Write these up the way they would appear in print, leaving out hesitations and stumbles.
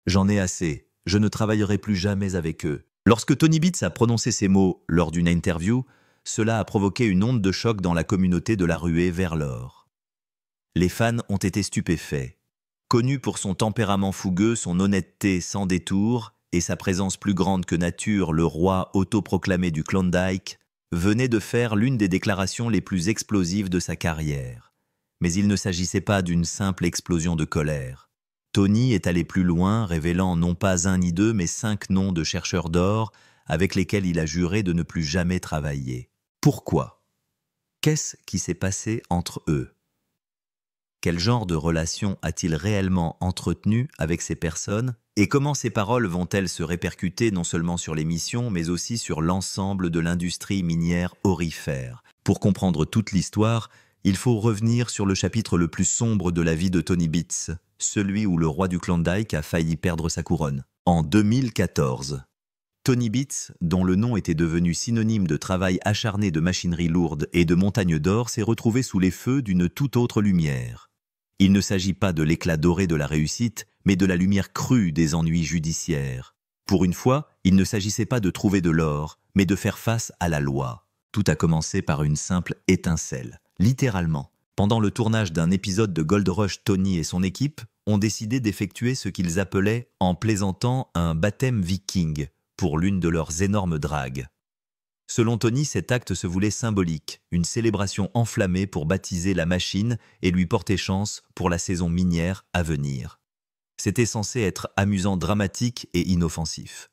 J'en ai assez. Je ne travaillerai plus jamais avec eux. Lorsque Tony Beats a prononcé ces mots lors d'une interview, cela a provoqué une onde de choc dans la communauté de la ruée vers l'or. Les fans ont été stupéfaits. Connu pour son tempérament fougueux, son honnêteté sans détour et sa présence plus grande que nature, le roi autoproclamé du Klondike venait de faire l'une des déclarations les plus explosives de sa carrière. Mais il ne s'agissait pas d'une simple explosion de colère. Tony est allé plus loin, révélant non pas un ni deux, mais 5 noms de chercheurs d'or avec lesquels il a juré de ne plus jamais travailler. Pourquoi? Qu'est-ce qui s'est passé entre eux? Quel genre de relation a-t-il réellement entretenu avec ces personnes? Et comment ces paroles vont-elles se répercuter non seulement sur l'émission, mais aussi sur l'ensemble de l'industrie minière aurifère? Pour comprendre toute l'histoire, il faut revenir sur le chapitre le plus sombre de la vie de Tony Beats, celui où le roi du Klondike a failli perdre sa couronne. En 2014, Tony Beats, dont le nom était devenu synonyme de travail acharné de machinerie lourde et de montagnes d'or, s'est retrouvé sous les feux d'une toute autre lumière. Il ne s'agit pas de l'éclat doré de la réussite, mais de la lumière crue des ennuis judiciaires. Pour une fois, il ne s'agissait pas de trouver de l'or, mais de faire face à la loi. Tout a commencé par une simple étincelle. Littéralement, pendant le tournage d'un épisode de Gold Rush, Tony et son équipe ont décidé d'effectuer ce qu'ils appelaient, en plaisantant, un baptême viking pour l'une de leurs énormes dragues. Selon Tony, cet acte se voulait symbolique, une célébration enflammée pour baptiser la machine et lui porter chance pour la saison minière à venir. C'était censé être amusant, dramatique et inoffensif.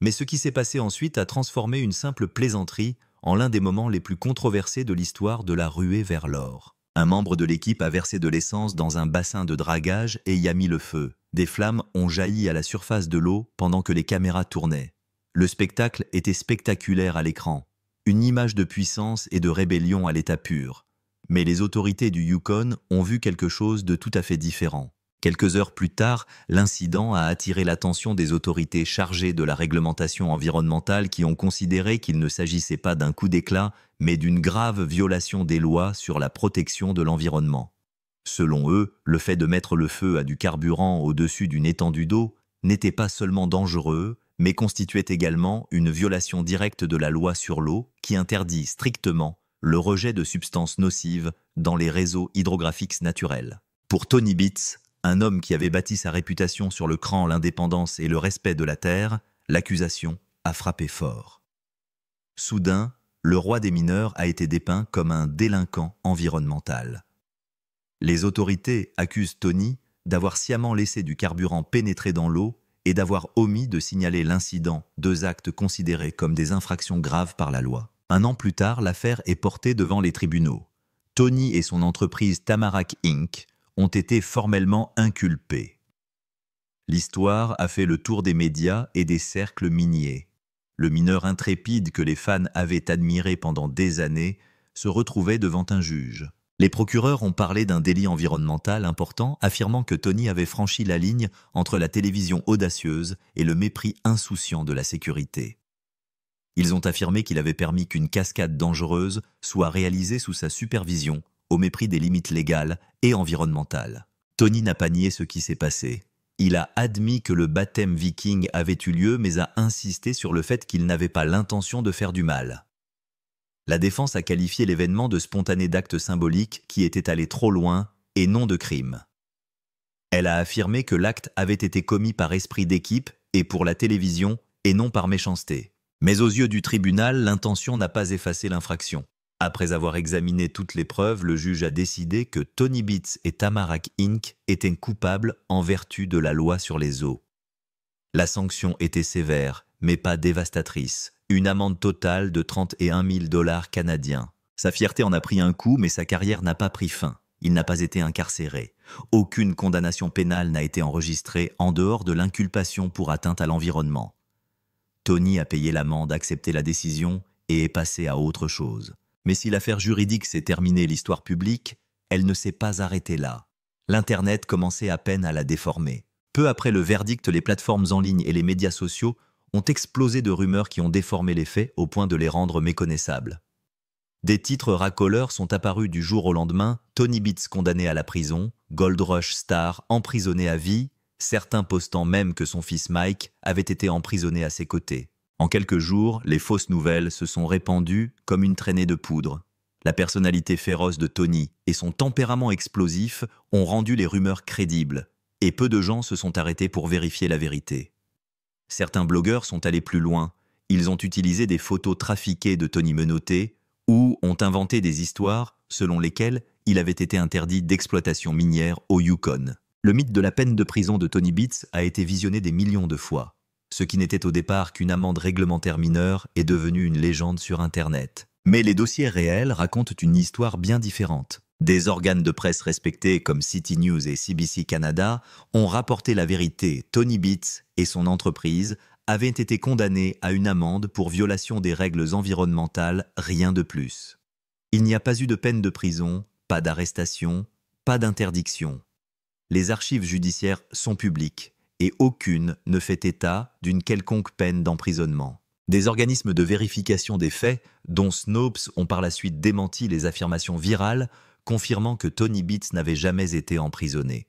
Mais ce qui s'est passé ensuite a transformé une simple plaisanterie en l'un des moments les plus controversés de l'histoire de la ruée vers l'or. Un membre de l'équipe a versé de l'essence dans un bassin de dragage et y a mis le feu. Des flammes ont jailli à la surface de l'eau pendant que les caméras tournaient. Le spectacle était spectaculaire à l'écran, une image de puissance et de rébellion à l'état pur. Mais les autorités du Yukon ont vu quelque chose de tout à fait différent. Quelques heures plus tard, l'incident a attiré l'attention des autorités chargées de la réglementation environnementale qui ont considéré qu'il ne s'agissait pas d'un coup d'éclat, mais d'une grave violation des lois sur la protection de l'environnement. Selon eux, le fait de mettre le feu à du carburant au-dessus d'une étendue d'eau n'était pas seulement dangereux, mais constituait également une violation directe de la loi sur l'eau qui interdit strictement le rejet de substances nocives dans les réseaux hydrographiques naturels. Pour Tony Beats, un homme qui avait bâti sa réputation sur le cran, l'indépendance et le respect de la terre, l'accusation a frappé fort. Soudain, le roi des mineurs a été dépeint comme un délinquant environnemental. Les autorités accusent Tony d'avoir sciemment laissé du carburant pénétrer dans l'eau et d'avoir omis de signaler l'incident, 2 actes considérés comme des infractions graves par la loi. 1 an plus tard, l'affaire est portée devant les tribunaux. Tony et son entreprise Tamarack Inc. ont été formellement inculpés. L'histoire a fait le tour des médias et des cercles miniers. Le mineur intrépide que les fans avaient admiré pendant des années se retrouvait devant un juge. Les procureurs ont parlé d'un délit environnemental important, affirmant que Tony avait franchi la ligne entre la télévision audacieuse et le mépris insouciant de la sécurité. Ils ont affirmé qu'il avait permis qu'une cascade dangereuse soit réalisée sous sa supervision, au mépris des limites légales et environnementales. Tony n'a pas nié ce qui s'est passé. Il a admis que le baptême viking avait eu lieu, mais a insisté sur le fait qu'il n'avait pas l'intention de faire du mal. La défense a qualifié l'événement de spontané d'acte symbolique qui était allé trop loin et non de crime. Elle a affirmé que l'acte avait été commis par esprit d'équipe et pour la télévision et non par méchanceté. Mais aux yeux du tribunal, l'intention n'a pas effacé l'infraction. Après avoir examiné toutes les preuves, le juge a décidé que Tony Beats et Tamarack Inc. étaient coupables en vertu de la loi sur les eaux. La sanction était sévère, mais pas dévastatrice. Une amende totale de 31 000 $ canadiens. Sa fierté en a pris un coup, mais sa carrière n'a pas pris fin. Il n'a pas été incarcéré. Aucune condamnation pénale n'a été enregistrée en dehors de l'inculpation pour atteinte à l'environnement. Tony a payé l'amende, accepté la décision et est passé à autre chose. Mais si l'affaire juridique s'est terminée, l'histoire publique, elle ne s'est pas arrêtée là. L'Internet commençait à peine à la déformer. Peu après le verdict, les plateformes en ligne et les médias sociaux ont explosé de rumeurs qui ont déformé les faits au point de les rendre méconnaissables. Des titres racoleurs sont apparus du jour au lendemain, Tony Beats condamné à la prison, Gold Rush star emprisonné à vie, certains postant même que son fils Mike avait été emprisonné à ses côtés. En quelques jours, les fausses nouvelles se sont répandues comme une traînée de poudre. La personnalité féroce de Tony et son tempérament explosif ont rendu les rumeurs crédibles, et peu de gens se sont arrêtés pour vérifier la vérité. Certains blogueurs sont allés plus loin. Ils ont utilisé des photos trafiquées de Tony menotté ou ont inventé des histoires selon lesquelles il avait été interdit d'exploitation minière au Yukon. Le mythe de la peine de prison de Tony Beats a été visionné des millions de fois. Ce qui n'était au départ qu'une amende réglementaire mineure est devenu une légende sur Internet. Mais les dossiers réels racontent une histoire bien différente. Des organes de presse respectés comme City News et CBC Canada ont rapporté la vérité. Tony Beats et son entreprise avaient été condamnés à une amende pour violation des règles environnementales, rien de plus. Il n'y a pas eu de peine de prison, pas d'arrestation, pas d'interdiction. Les archives judiciaires sont publiques et aucune ne fait état d'une quelconque peine d'emprisonnement. Des organismes de vérification des faits, dont Snopes, ont par la suite démenti les affirmations virales, confirmant que Tony Beats n'avait jamais été emprisonné.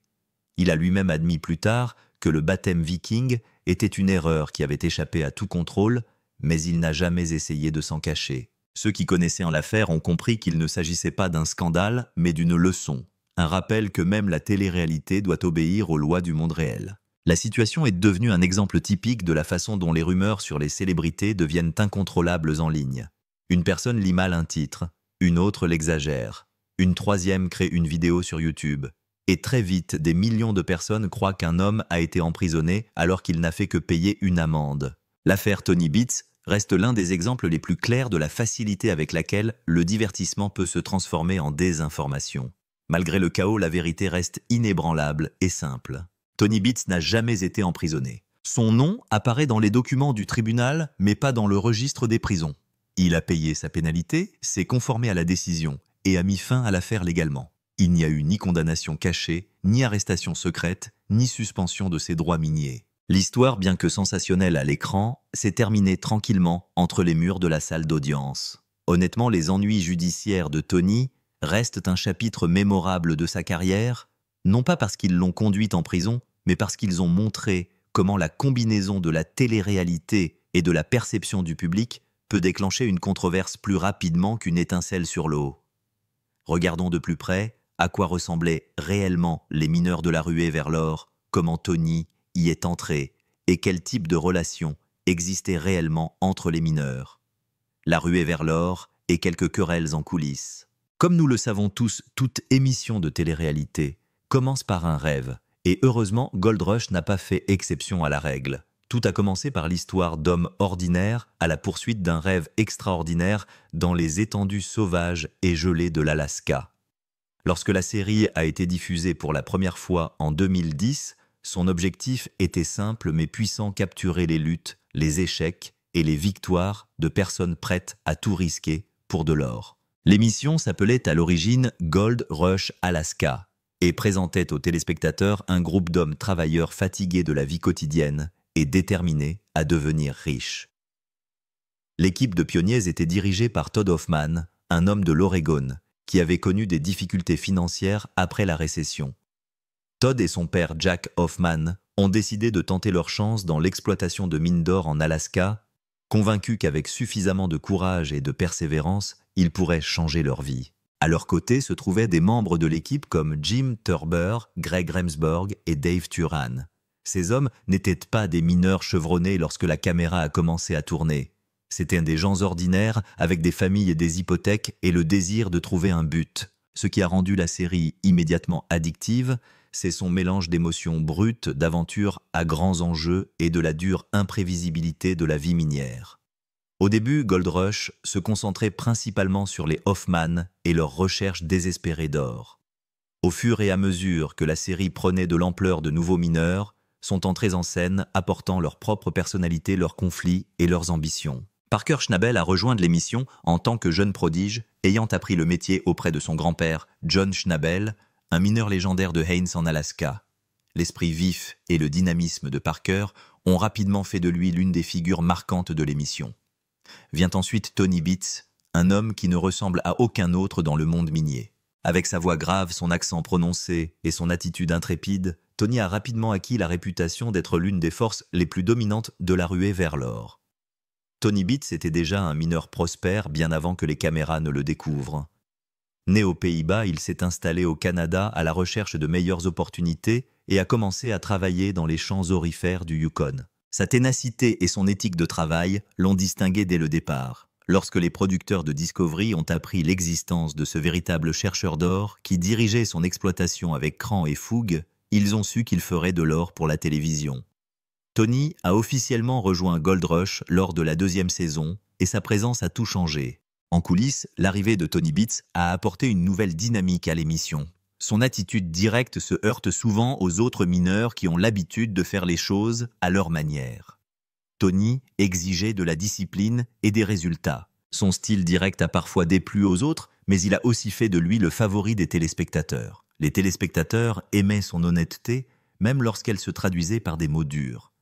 Il a lui-même admis plus tard que le baptême viking était une erreur qui avait échappé à tout contrôle, mais il n'a jamais essayé de s'en cacher. Ceux qui connaissaient l'affaire ont compris qu'il ne s'agissait pas d'un scandale, mais d'une leçon. Un rappel que même la télé-réalité doit obéir aux lois du monde réel. La situation est devenue un exemple typique de la façon dont les rumeurs sur les célébrités deviennent incontrôlables en ligne. Une personne lit mal un titre, une autre l'exagère, une troisième crée une vidéo sur YouTube. Et très vite, des millions de personnes croient qu'un homme a été emprisonné alors qu'il n'a fait que payer une amende. L'affaire Tony Beats reste l'un des exemples les plus clairs de la facilité avec laquelle le divertissement peut se transformer en désinformation. Malgré le chaos, la vérité reste inébranlable et simple. Tony Beats n'a jamais été emprisonné. Son nom apparaît dans les documents du tribunal, mais pas dans le registre des prisons. Il a payé sa pénalité, s'est conformé à la décision et a mis fin à l'affaire légalement. Il n'y a eu ni condamnation cachée, ni arrestation secrète, ni suspension de ses droits miniers. L'histoire, bien que sensationnelle à l'écran, s'est terminée tranquillement entre les murs de la salle d'audience. Honnêtement, les ennuis judiciaires de Tony restent un chapitre mémorable de sa carrière, non pas parce qu'ils l'ont conduit en prison, mais parce qu'ils ont montré comment la combinaison de la télé-réalité et de la perception du public peut déclencher une controverse plus rapidement qu'une étincelle sur l'eau. Regardons de plus près à quoi ressemblaient réellement les mineurs de la ruée vers l'or, comment Tony y est entré et quel type de relation existait réellement entre les mineurs. La ruée vers l'or et quelques querelles en coulisses. Comme nous le savons tous, toute émission de télé-réalité commence par un rêve. Et heureusement, Gold Rush n'a pas fait exception à la règle. Tout a commencé par l'histoire d'hommes ordinaires à la poursuite d'un rêve extraordinaire dans les étendues sauvages et gelées de l'Alaska. Lorsque la série a été diffusée pour la première fois en 2010, son objectif était simple mais puissant: capturer les luttes, les échecs et les victoires de personnes prêtes à tout risquer pour de l'or. L'émission s'appelait à l'origine Gold Rush Alaska et présentait aux téléspectateurs un groupe d'hommes travailleurs fatigués de la vie quotidienne et déterminés à devenir riches. L'équipe de pionniers était dirigée par Todd Hoffman, un homme de l'Oregon, qui avait connu des difficultés financières après la récession. Todd et son père Jack Hoffman ont décidé de tenter leur chance dans l'exploitation de mines d'or en Alaska, convaincus qu'avec suffisamment de courage et de persévérance, ils pourraient changer leur vie. À leur côté se trouvaient des membres de l'équipe comme Jim Turber, Greg Remsburg et Dave Turan. Ces hommes n'étaient pas des mineurs chevronnés lorsque la caméra a commencé à tourner. C'étaient des gens ordinaires avec des familles et des hypothèques et le désir de trouver un but. Ce qui a rendu la série immédiatement addictive, c'est son mélange d'émotions brutes, d'aventures à grands enjeux et de la dure imprévisibilité de la vie minière. Au début, Gold Rush se concentrait principalement sur les Hoffman et leur recherche désespérée d'or. Au fur et à mesure que la série prenait de l'ampleur, de nouveaux mineurs sont entrés en scène, apportant leur propre personnalité, leurs conflits et leurs ambitions. Parker Schnabel a rejoint l'émission en tant que jeune prodige, ayant appris le métier auprès de son grand-père, John Schnabel, un mineur légendaire de Haines en Alaska. L'esprit vif et le dynamisme de Parker ont rapidement fait de lui l'une des figures marquantes de l'émission. Vient ensuite Tony Beats, un homme qui ne ressemble à aucun autre dans le monde minier. Avec sa voix grave, son accent prononcé et son attitude intrépide, Tony a rapidement acquis la réputation d'être l'une des forces les plus dominantes de la ruée vers l'or. Tony Beats était déjà un mineur prospère bien avant que les caméras ne le découvrent. Né aux Pays-Bas, il s'est installé au Canada à la recherche de meilleures opportunités et a commencé à travailler dans les champs aurifères du Yukon. Sa ténacité et son éthique de travail l'ont distingué dès le départ. Lorsque les producteurs de Discovery ont appris l'existence de ce véritable chercheur d'or qui dirigeait son exploitation avec cran et fougue, ils ont su qu'il ferait de l'or pour la télévision. Tony a officiellement rejoint Gold Rush lors de la 2e saison et sa présence a tout changé. En coulisses, l'arrivée de Tony Beats a apporté une nouvelle dynamique à l'émission. Son attitude directe se heurte souvent aux autres mineurs qui ont l'habitude de faire les choses à leur manière. Tony exigeait de la discipline et des résultats. Son style direct a parfois déplu aux autres, mais il a aussi fait de lui le favori des téléspectateurs. Les téléspectateurs aimaient son honnêteté, même lorsqu'elle se traduisait par des mots durs.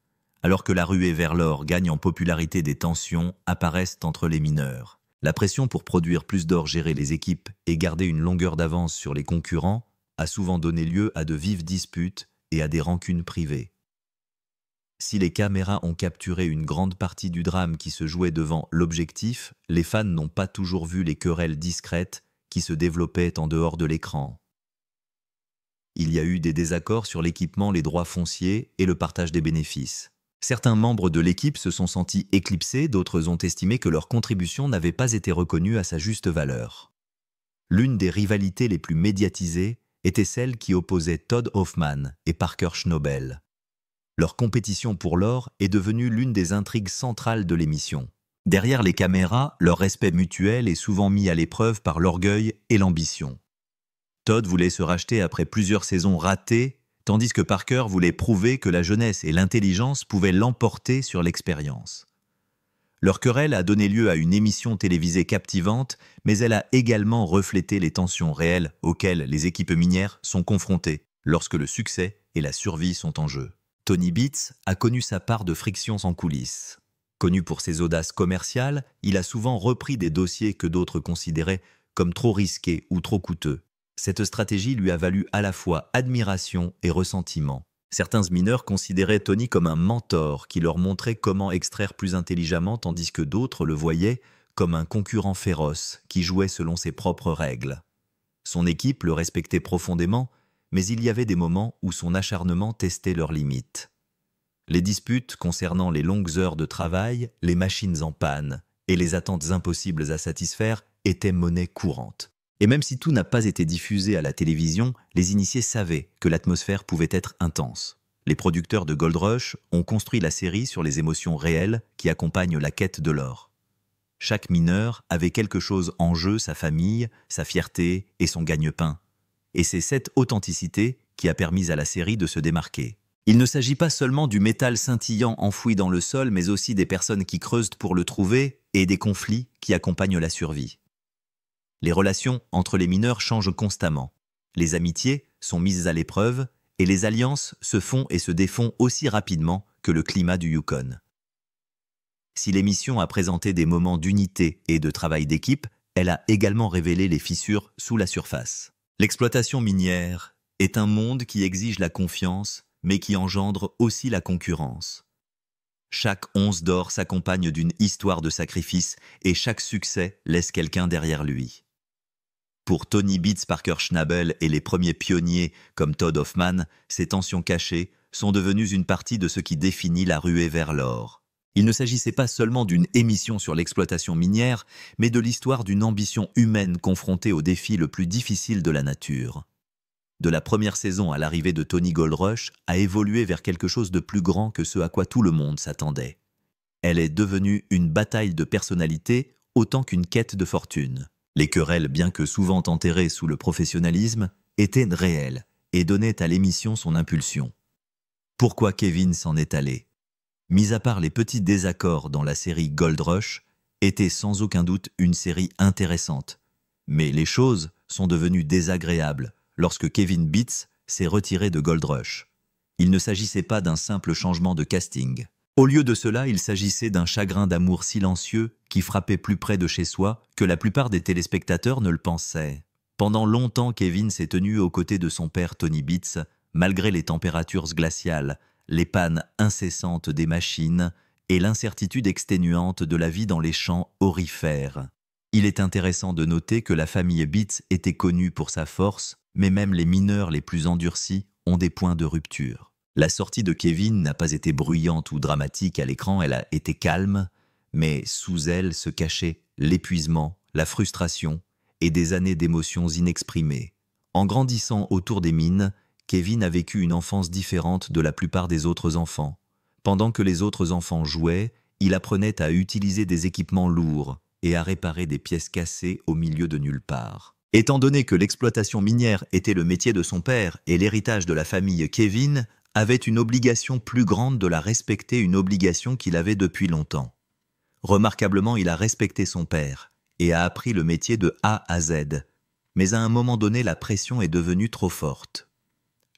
Alors que la ruée vers l'or gagne en popularité, des tensions apparaissent entre les mineurs. La pression pour produire plus d'or, gérer les équipes et garder une longueur d'avance sur les concurrents a souvent donné lieu à de vives disputes et à des rancunes privées. Si les caméras ont capturé une grande partie du drame qui se jouait devant l'objectif, les fans n'ont pas toujours vu les querelles discrètes qui se développaient en dehors de l'écran. Il y a eu des désaccords sur l'équipement, les droits fonciers et le partage des bénéfices. Certains membres de l'équipe se sont sentis éclipsés, d'autres ont estimé que leur contribution n'avait pas été reconnue à sa juste valeur. L'une des rivalités les plus médiatisées était celle qui opposait Todd Hoffman et Parker Schnabel. Leur compétition pour l'or est devenue l'une des intrigues centrales de l'émission. Derrière les caméras, leur respect mutuel est souvent mis à l'épreuve par l'orgueil et l'ambition. Todd voulait se racheter après plusieurs saisons ratées, tandis que Parker voulait prouver que la jeunesse et l'intelligence pouvaient l'emporter sur l'expérience. Leur querelle a donné lieu à une émission télévisée captivante, mais elle a également reflété les tensions réelles auxquelles les équipes minières sont confrontées lorsque le succès et la survie sont en jeu. Tony Beats a connu sa part de frictions en coulisses. Connu pour ses audaces commerciales, il a souvent repris des dossiers que d'autres considéraient comme trop risqués ou trop coûteux. Cette stratégie lui a valu à la fois admiration et ressentiment. Certains mineurs considéraient Tony comme un mentor qui leur montrait comment extraire plus intelligemment, tandis que d'autres le voyaient comme un concurrent féroce qui jouait selon ses propres règles. Son équipe le respectait profondément, mais il y avait des moments où son acharnement testait leurs limites. Les disputes concernant les longues heures de travail, les machines en panne et les attentes impossibles à satisfaire étaient monnaie courante. Et même si tout n'a pas été diffusé à la télévision, les initiés savaient que l'atmosphère pouvait être intense. Les producteurs de Gold Rush ont construit la série sur les émotions réelles qui accompagnent la quête de l'or. Chaque mineur avait quelque chose en jeu, sa famille, sa fierté et son gagne-pain. Et c'est cette authenticité qui a permis à la série de se démarquer. Il ne s'agit pas seulement du métal scintillant enfoui dans le sol, mais aussi des personnes qui creusent pour le trouver et des conflits qui accompagnent la survie. Les relations entre les mineurs changent constamment. Les amitiés sont mises à l'épreuve et les alliances se font et se défont aussi rapidement que le climat du Yukon. Si l'émission a présenté des moments d'unité et de travail d'équipe, elle a également révélé les fissures sous la surface. L'exploitation minière est un monde qui exige la confiance, mais qui engendre aussi la concurrence. Chaque once d'or s'accompagne d'une histoire de sacrifice et chaque succès laisse quelqu'un derrière lui. Pour Tony Beats, Parker Schnabel et les premiers pionniers comme Todd Hoffman, ces tensions cachées sont devenues une partie de ce qui définit la ruée vers l'or. Il ne s'agissait pas seulement d'une émission sur l'exploitation minière, mais de l'histoire d'une ambition humaine confrontée au défi le plus difficile de la nature. De la première saison à l'arrivée de Tony Gold Rush a évolué vers quelque chose de plus grand que ce à quoi tout le monde s'attendait. Elle est devenue une bataille de personnalité autant qu'une quête de fortune. Les querelles, bien que souvent enterrées sous le professionnalisme, étaient réelles et donnaient à l'émission son impulsion. Pourquoi Kevin s'en est allé? Mis à part les petits désaccords dans la série Gold Rush, était sans aucun doute une série intéressante. Mais les choses sont devenues désagréables lorsque Kevin Beats s'est retiré de Gold Rush. Il ne s'agissait pas d'un simple changement de casting. Au lieu de cela, il s'agissait d'un chagrin d'amour silencieux qui frappait plus près de chez soi que la plupart des téléspectateurs ne le pensaient. Pendant longtemps, Kevin s'est tenu aux côtés de son père Tony Beats, malgré les températures glaciales, les pannes incessantes des machines et l'incertitude exténuante de la vie dans les champs aurifères. Il est intéressant de noter que la famille Beats était connue pour sa force, mais même les mineurs les plus endurcis ont des points de rupture. La sortie de Kevin n'a pas été bruyante ou dramatique à l'écran, elle a été calme, mais sous elle se cachaient l'épuisement, la frustration et des années d'émotions inexprimées. En grandissant autour des mines, Kevin a vécu une enfance différente de la plupart des autres enfants. Pendant que les autres enfants jouaient, il apprenait à utiliser des équipements lourds et à réparer des pièces cassées au milieu de nulle part. Étant donné que l'exploitation minière était le métier de son père et l'héritage de la famille, Kevin avait une obligation plus grande de la respecter, une obligation qu'il avait depuis longtemps. Remarquablement, il a respecté son père et a appris le métier de A à Z. Mais à un moment donné, la pression est devenue trop forte.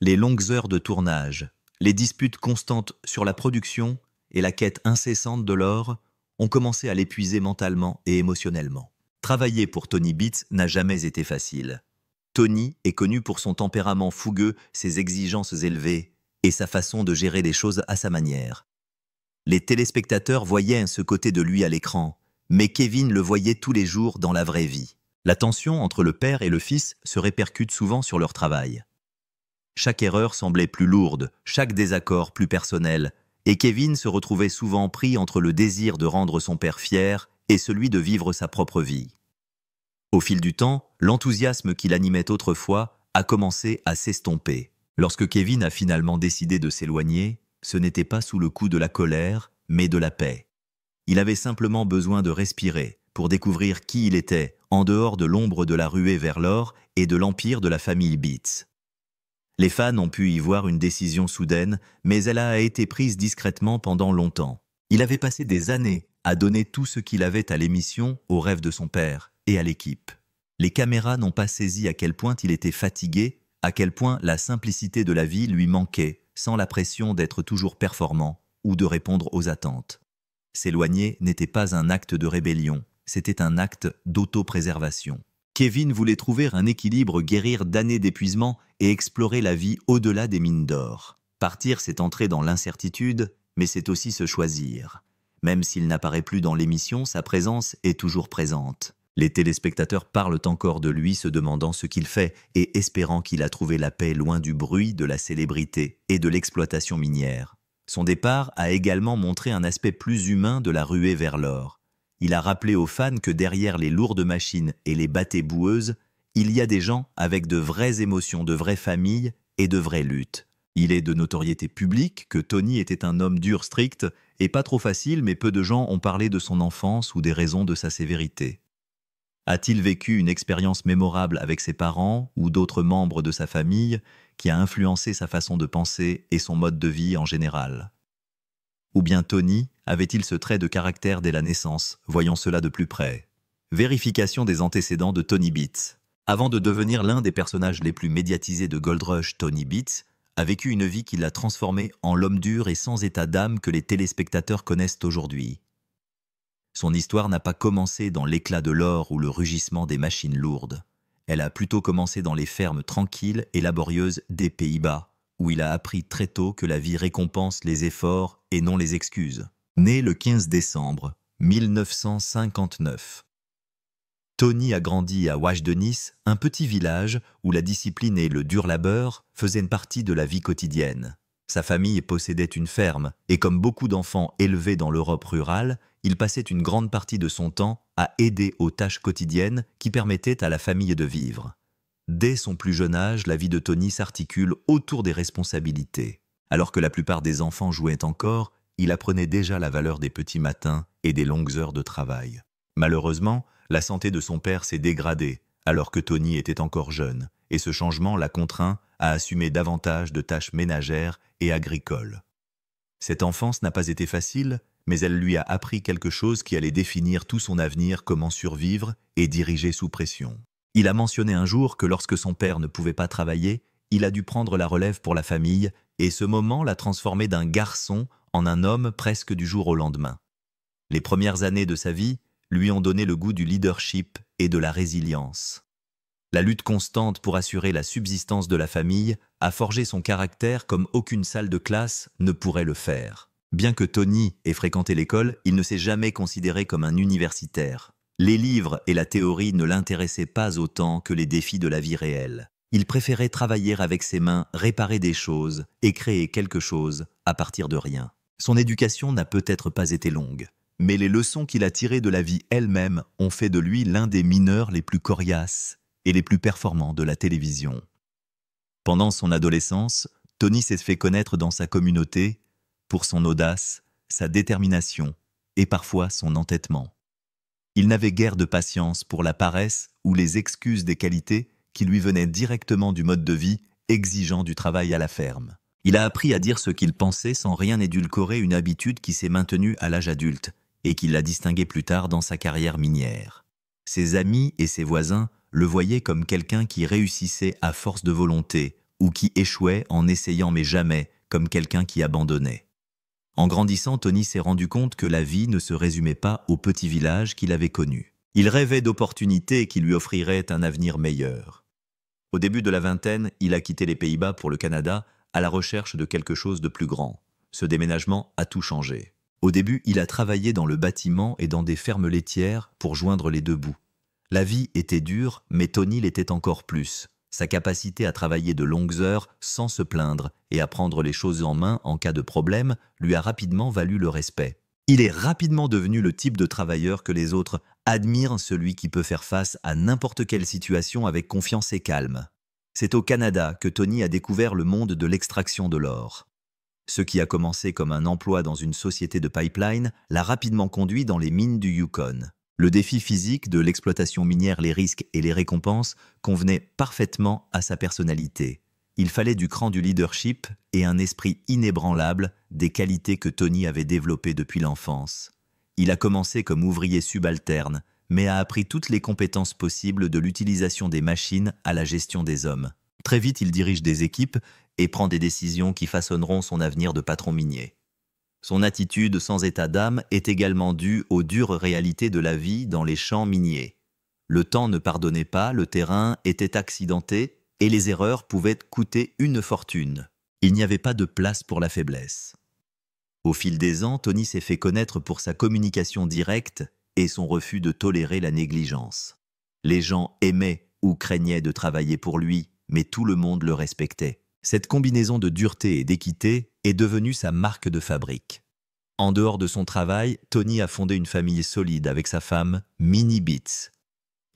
Les longues heures de tournage, les disputes constantes sur la production et la quête incessante de l'or ont commencé à l'épuiser mentalement et émotionnellement. Travailler pour Tony Beats n'a jamais été facile. Tony est connu pour son tempérament fougueux, ses exigences élevées et sa façon de gérer les choses à sa manière. Les téléspectateurs voyaient ce côté de lui à l'écran, mais Kevin le voyait tous les jours dans la vraie vie. La tension entre le père et le fils se répercute souvent sur leur travail. Chaque erreur semblait plus lourde, chaque désaccord plus personnel, et Kevin se retrouvait souvent pris entre le désir de rendre son père fier et celui de vivre sa propre vie. Au fil du temps, l'enthousiasme qui l'animait autrefois a commencé à s'estomper. Lorsque Kevin a finalement décidé de s'éloigner, ce n'était pas sous le coup de la colère, mais de la paix. Il avait simplement besoin de respirer pour découvrir qui il était, en dehors de l'ombre de la ruée vers l'or et de l'empire de la famille Beats. Les fans ont pu y voir une décision soudaine, mais elle a été prise discrètement pendant longtemps. Il avait passé des années à donner tout ce qu'il avait à l'émission, aux rêves de son père et à l'équipe. Les caméras n'ont pas saisi à quel point il était fatigué, à quel point la simplicité de la vie lui manquait, sans la pression d'être toujours performant ou de répondre aux attentes. S'éloigner n'était pas un acte de rébellion, c'était un acte d'autopréservation. Kevin voulait trouver un équilibre, guérir d'années d'épuisement et explorer la vie au-delà des mines d'or. Partir, c'est entrer dans l'incertitude, mais c'est aussi se choisir. Même s'il n'apparaît plus dans l'émission, sa présence est toujours présente. Les téléspectateurs parlent encore de lui, se demandant ce qu'il fait et espérant qu'il a trouvé la paix loin du bruit, de la célébrité et de l'exploitation minière. Son départ a également montré un aspect plus humain de la ruée vers l'or. Il a rappelé aux fans que derrière les lourdes machines et les bâtées boueuses, il y a des gens avec de vraies émotions, de vraies familles et de vraies luttes. Il est de notoriété publique que Tony était un homme dur, strict et pas trop facile, mais peu de gens ont parlé de son enfance ou des raisons de sa sévérité. A-t-il vécu une expérience mémorable avec ses parents ou d'autres membres de sa famille qui a influencé sa façon de penser et son mode de vie en général? Ou bien Tony avait-il ce trait de caractère dès la naissance? Voyons cela de plus près. Vérification des antécédents de Tony Beats. Avant de devenir l'un des personnages les plus médiatisés de Gold Rush, Tony Beats a vécu une vie qui l'a transformé en l'homme dur et sans état d'âme que les téléspectateurs connaissent aujourd'hui. Son histoire n'a pas commencé dans l'éclat de l'or ou le rugissement des machines lourdes. Elle a plutôt commencé dans les fermes tranquilles et laborieuses des Pays-Bas, où il a appris très tôt que la vie récompense les efforts et non les excuses. Né le 15 décembre 1959. Tony a grandi à Ouach-de-Nice, un petit village où la discipline et le dur labeur faisaient une partie de la vie quotidienne. Sa famille possédait une ferme, et comme beaucoup d'enfants élevés dans l'Europe rurale, il passait une grande partie de son temps à aider aux tâches quotidiennes qui permettaient à la famille de vivre. Dès son plus jeune âge, la vie de Tony s'articule autour des responsabilités. Alors que la plupart des enfants jouaient encore, il apprenait déjà la valeur des petits matins et des longues heures de travail. Malheureusement, la santé de son père s'est dégradée alors que Tony était encore jeune, et ce changement l'a contraint à assumer davantage de tâches ménagères et agricoles. Cette enfance n'a pas été facile, mais elle lui a appris quelque chose qui allait définir tout son avenir, comment survivre et diriger sous pression. Il a mentionné un jour que lorsque son père ne pouvait pas travailler, il a dû prendre la relève pour la famille, et ce moment l'a transformé d'un garçon en un homme presque du jour au lendemain. Les premières années de sa vie lui ont donné le goût du leadership et de la résilience. La lutte constante pour assurer la subsistance de la famille a forgé son caractère comme aucune salle de classe ne pourrait le faire. Bien que Tony ait fréquenté l'école, il ne s'est jamais considéré comme un universitaire. Les livres et la théorie ne l'intéressaient pas autant que les défis de la vie réelle. Il préférait travailler avec ses mains, réparer des choses et créer quelque chose à partir de rien. Son éducation n'a peut-être pas été longue, mais les leçons qu'il a tirées de la vie elle-même ont fait de lui l'un des mineurs les plus coriaces et les plus performants de la télévision. Pendant son adolescence, Tony s'est fait connaître dans sa communauté pour son audace, sa détermination et parfois son entêtement. Il n'avait guère de patience pour la paresse ou les excuses des qualités qui lui venaient directement du mode de vie exigeant du travail à la ferme. Il a appris à dire ce qu'il pensait sans rien édulcorer, une habitude qui s'est maintenue à l'âge adulte et qui l'a distingué plus tard dans sa carrière minière. Ses amis et ses voisins le voyaient comme quelqu'un qui réussissait à force de volonté ou qui échouait en essayant mais jamais comme quelqu'un qui abandonnait. En grandissant, Tony s'est rendu compte que la vie ne se résumait pas au petit village qu'il avait connu. Il rêvait d'opportunités qui lui offriraient un avenir meilleur. Au début de la vingtaine, il a quitté les Pays-Bas pour le Canada à la recherche de quelque chose de plus grand. Ce déménagement a tout changé. Au début, il a travaillé dans le bâtiment et dans des fermes laitières pour joindre les deux bouts. La vie était dure, mais Tony l'était encore plus. Sa capacité à travailler de longues heures sans se plaindre et à prendre les choses en main en cas de problème lui a rapidement valu le respect. Il est rapidement devenu le type de travailleur que les autres admirent, celui qui peut faire face à n'importe quelle situation avec confiance et calme. C'est au Canada que Tony a découvert le monde de l'extraction de l'or. Ce qui a commencé comme un emploi dans une société de pipeline l'a rapidement conduit dans les mines du Yukon. Le défi physique de l'exploitation minière, les risques et les récompenses convenaient parfaitement à sa personnalité. Il fallait du cran, du leadership et un esprit inébranlable, des qualités que Tony avait développées depuis l'enfance. Il a commencé comme ouvrier subalterne, mais a appris toutes les compétences possibles de l'utilisation des machines à la gestion des hommes. Très vite, il dirige des équipes et prend des décisions qui façonneront son avenir de patron minier. Son attitude sans état d'âme est également due aux dures réalités de la vie dans les champs miniers. Le temps ne pardonnait pas, le terrain était accidenté et les erreurs pouvaient coûter une fortune. Il n'y avait pas de place pour la faiblesse. Au fil des ans, Tony s'est fait connaître pour sa communication directe et son refus de tolérer la négligence. Les gens aimaient ou craignaient de travailler pour lui, mais tout le monde le respectait. Cette combinaison de dureté et d'équité est devenue sa marque de fabrique. En dehors de son travail, Tony a fondé une famille solide avec sa femme, Minnie Beats.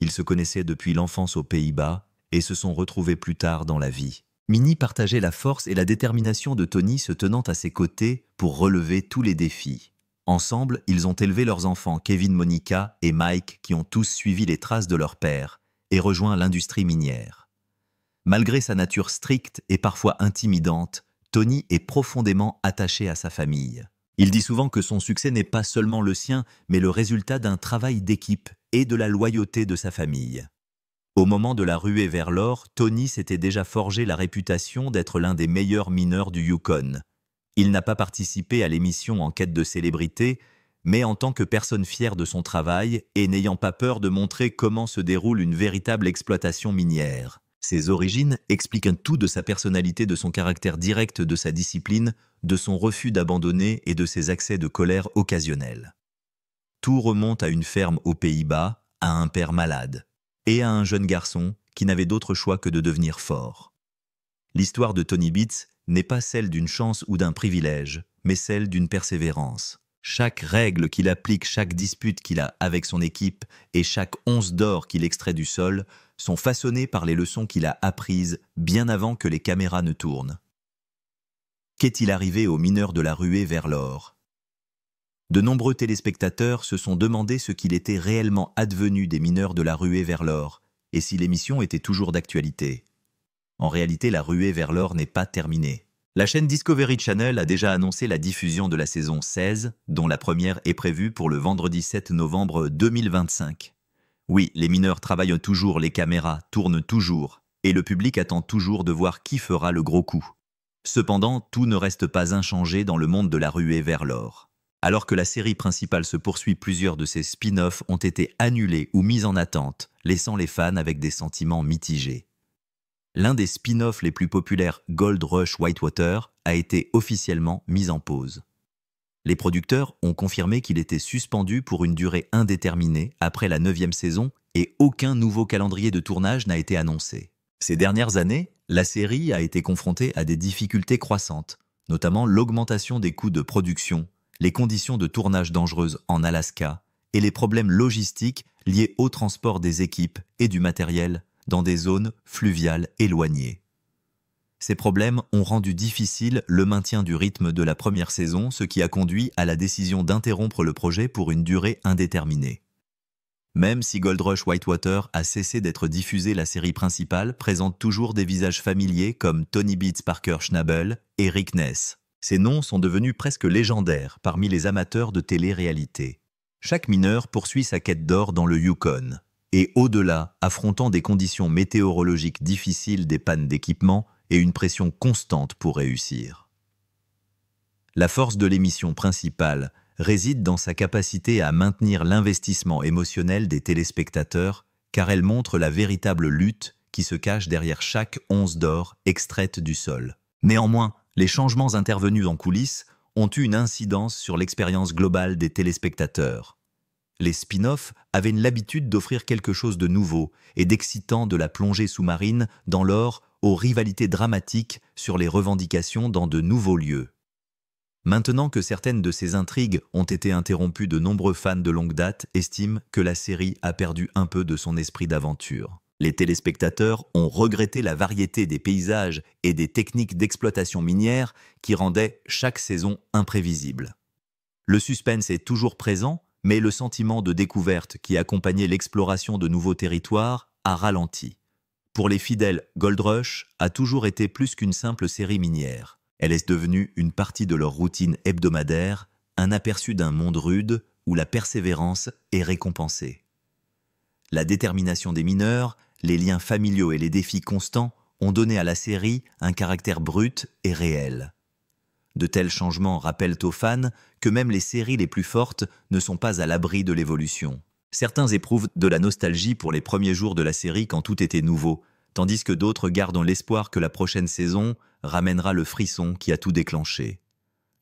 Ils se connaissaient depuis l'enfance aux Pays-Bas et se sont retrouvés plus tard dans la vie. Minnie partageait la force et la détermination de Tony, se tenant à ses côtés pour relever tous les défis. Ensemble, ils ont élevé leurs enfants, Kevin, Monica et Mike, qui ont tous suivi les traces de leur père et rejoint l'industrie minière. Malgré sa nature stricte et parfois intimidante, Tony est profondément attaché à sa famille. Il dit souvent que son succès n'est pas seulement le sien, mais le résultat d'un travail d'équipe et de la loyauté de sa famille. Au moment de la ruée vers l'or, Tony s'était déjà forgé la réputation d'être l'un des meilleurs mineurs du Yukon. Il n'a pas participé à l'émission en quête de célébrité, mais en tant que personne fière de son travail et n'ayant pas peur de montrer comment se déroule une véritable exploitation minière. Ses origines expliquent un tout de sa personnalité, de son caractère direct, de sa discipline, de son refus d'abandonner et de ses accès de colère occasionnels. Tout remonte à une ferme aux Pays-Bas, à un père malade, et à un jeune garçon qui n'avait d'autre choix que de devenir fort. L'histoire de Tony Beats n'est pas celle d'une chance ou d'un privilège, mais celle d'une persévérance. Chaque règle qu'il applique, chaque dispute qu'il a avec son équipe et chaque once d'or qu'il extrait du sol sont façonnées par les leçons qu'il a apprises bien avant que les caméras ne tournent. Qu'est-il arrivé aux mineurs de la ruée vers l'or? De nombreux téléspectateurs se sont demandé ce qu'il était réellement advenu des mineurs de la ruée vers l'or et si l'émission était toujours d'actualité. En réalité, la ruée vers l'or n'est pas terminée. La chaîne Discovery Channel a déjà annoncé la diffusion de la saison 16, dont la première est prévue pour le vendredi 7 novembre 2025. Oui, les mineurs travaillent toujours, les caméras tournent toujours, et le public attend toujours de voir qui fera le gros coup. Cependant, tout ne reste pas inchangé dans le monde de la ruée vers l'or. Alors que la série principale se poursuit, plusieurs de ses spin-offs ont été annulés ou mis en attente, laissant les fans avec des sentiments mitigés. L'un des spin-offs les plus populaires, Gold Rush Whitewater, a été officiellement mis en pause. Les producteurs ont confirmé qu'il était suspendu pour une durée indéterminée après la 9e saison et aucun nouveau calendrier de tournage n'a été annoncé. Ces dernières années, la série a été confrontée à des difficultés croissantes, notamment l'augmentation des coûts de production, les conditions de tournage dangereuses en Alaska et les problèmes logistiques liés au transport des équipes et du matériel dans des zones fluviales éloignées. Ces problèmes ont rendu difficile le maintien du rythme de la première saison, ce qui a conduit à la décision d'interrompre le projet pour une durée indéterminée. Même si Gold Rush Whitewater a cessé d'être diffusée, la série principale présente toujours des visages familiers comme Tony Beats Parker Schnabel et Rick Ness. Ces noms sont devenus presque légendaires parmi les amateurs de télé-réalité. Chaque mineur poursuit sa quête d'or dans le Yukon, et au-delà, affrontant des conditions météorologiques difficiles, des pannes d'équipement et une pression constante pour réussir. La force de l'émission principale réside dans sa capacité à maintenir l'investissement émotionnel des téléspectateurs, car elle montre la véritable lutte qui se cache derrière chaque once d'or extraite du sol. Néanmoins, les changements intervenus en coulisses ont eu une incidence sur l'expérience globale des téléspectateurs. Les spin-offs avaient l'habitude d'offrir quelque chose de nouveau et d'excitant, de la plongée sous-marine dans l'or aux rivalités dramatiques sur les revendications dans de nouveaux lieux. Maintenant que certaines de ces intrigues ont été interrompues, de nombreux fans de longue date estiment que la série a perdu un peu de son esprit d'aventure. Les téléspectateurs ont regretté la variété des paysages et des techniques d'exploitation minière qui rendaient chaque saison imprévisible. Le suspense est toujours présent, mais le sentiment de découverte qui accompagnait l'exploration de nouveaux territoires a ralenti. Pour les fidèles, Gold Rush a toujours été plus qu'une simple série minière. Elle est devenue une partie de leur routine hebdomadaire, un aperçu d'un monde rude où la persévérance est récompensée. La détermination des mineurs, les liens familiaux et les défis constants ont donné à la série un caractère brut et réel. De tels changements rappellent aux fans que même les séries les plus fortes ne sont pas à l'abri de l'évolution. Certains éprouvent de la nostalgie pour les premiers jours de la série quand tout était nouveau, tandis que d'autres gardent l'espoir que la prochaine saison ramènera le frisson qui a tout déclenché.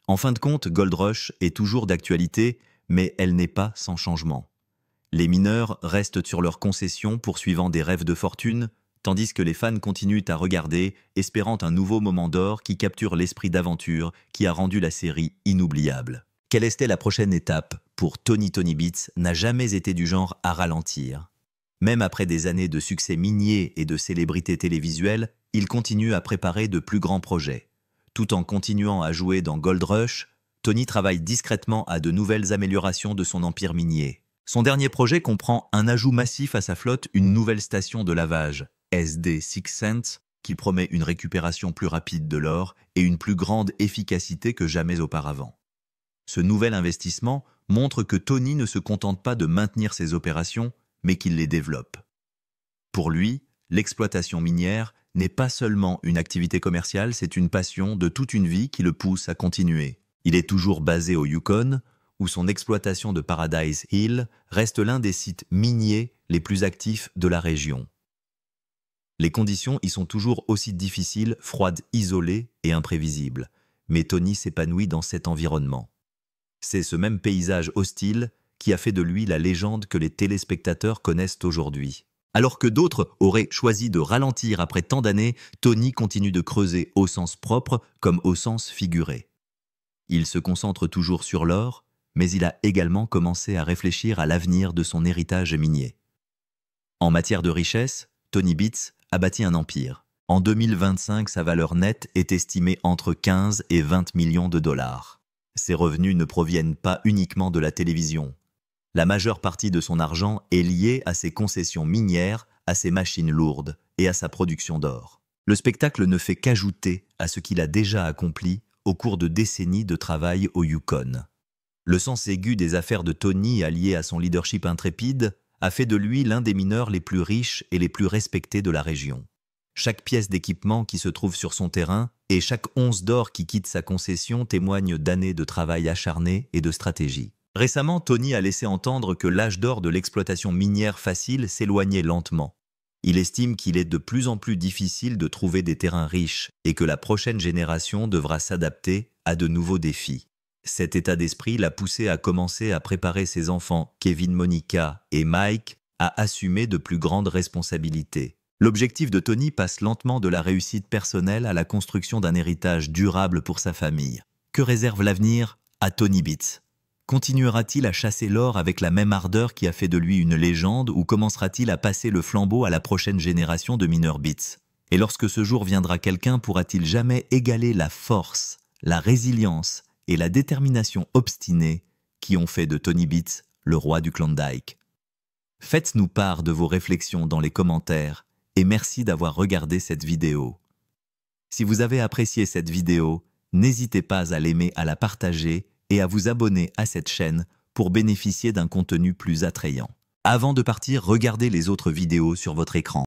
En fin de compte, Gold Rush est toujours d'actualité, mais elle n'est pas sans changement. Les mineurs restent sur leurs concessions poursuivant des rêves de fortune, tandis que les fans continuent à regarder, espérant un nouveau moment d'or qui capture l'esprit d'aventure qui a rendu la série inoubliable. Quelle était la prochaine étape pour Tony Beats n'a jamais été du genre à ralentir. Même après des années de succès minier et de célébrité télévisuelle, il continue à préparer de plus grands projets. Tout en continuant à jouer dans Gold Rush, Tony travaille discrètement à de nouvelles améliorations de son empire minier. Son dernier projet comprend un ajout massif à sa flotte, une nouvelle station de lavage, SD Six Sense, qui promet une récupération plus rapide de l'or et une plus grande efficacité que jamais auparavant. Ce nouvel investissement montre que Tony ne se contente pas de maintenir ses opérations, mais qu'il les développe. Pour lui, l'exploitation minière n'est pas seulement une activité commerciale, c'est une passion de toute une vie qui le pousse à continuer. Il est toujours basé au Yukon, où son exploitation de Paradise Hill reste l'un des sites miniers les plus actifs de la région. Les conditions y sont toujours aussi difficiles, froides, isolées et imprévisibles, mais Tony s'épanouit dans cet environnement. C'est ce même paysage hostile qui a fait de lui la légende que les téléspectateurs connaissent aujourd'hui. Alors que d'autres auraient choisi de ralentir après tant d'années, Tony continue de creuser au sens propre comme au sens figuré. Il se concentre toujours sur l'or, mais il a également commencé à réfléchir à l'avenir de son héritage minier. En matière de richesse, Tony Beats a bâti un empire. En 2025, sa valeur nette est estimée entre 15 et 20 millions de dollars. Ses revenus ne proviennent pas uniquement de la télévision. La majeure partie de son argent est liée à ses concessions minières, à ses machines lourdes et à sa production d'or. Le spectacle ne fait qu'ajouter à ce qu'il a déjà accompli au cours de décennies de travail au Yukon. Le sens aigu des affaires de Tony, allié à son leadership intrépide, a fait de lui l'un des mineurs les plus riches et les plus respectés de la région. Chaque pièce d'équipement qui se trouve sur son terrain Et chaque once d'or qui quitte sa concession témoigne d'années de travail acharné et de stratégie. Récemment, Tony a laissé entendre que l'âge d'or de l'exploitation minière facile s'éloignait lentement. Il estime qu'il est de plus en plus difficile de trouver des terrains riches et que la prochaine génération devra s'adapter à de nouveaux défis. Cet état d'esprit l'a poussé à commencer à préparer ses enfants, Kevin, Monica et Mike, à assumer de plus grandes responsabilités. L'objectif de Tony passe lentement de la réussite personnelle à la construction d'un héritage durable pour sa famille. Que réserve l'avenir à Tony Beats? Continuera-t-il à chasser l'or avec la même ardeur qui a fait de lui une légende ou commencera-t-il à passer le flambeau à la prochaine génération de mineurs Beats? Et lorsque ce jour viendra, quelqu'un pourra-t-il jamais égaler la force, la résilience et la détermination obstinée qui ont fait de Tony Beats le roi du Klondike? Faites-nous part de vos réflexions dans les commentaires et merci d'avoir regardé cette vidéo. Si vous avez apprécié cette vidéo, n'hésitez pas à l'aimer, à la partager et à vous abonner à cette chaîne pour bénéficier d'un contenu plus attrayant. Avant de partir, regardez les autres vidéos sur votre écran.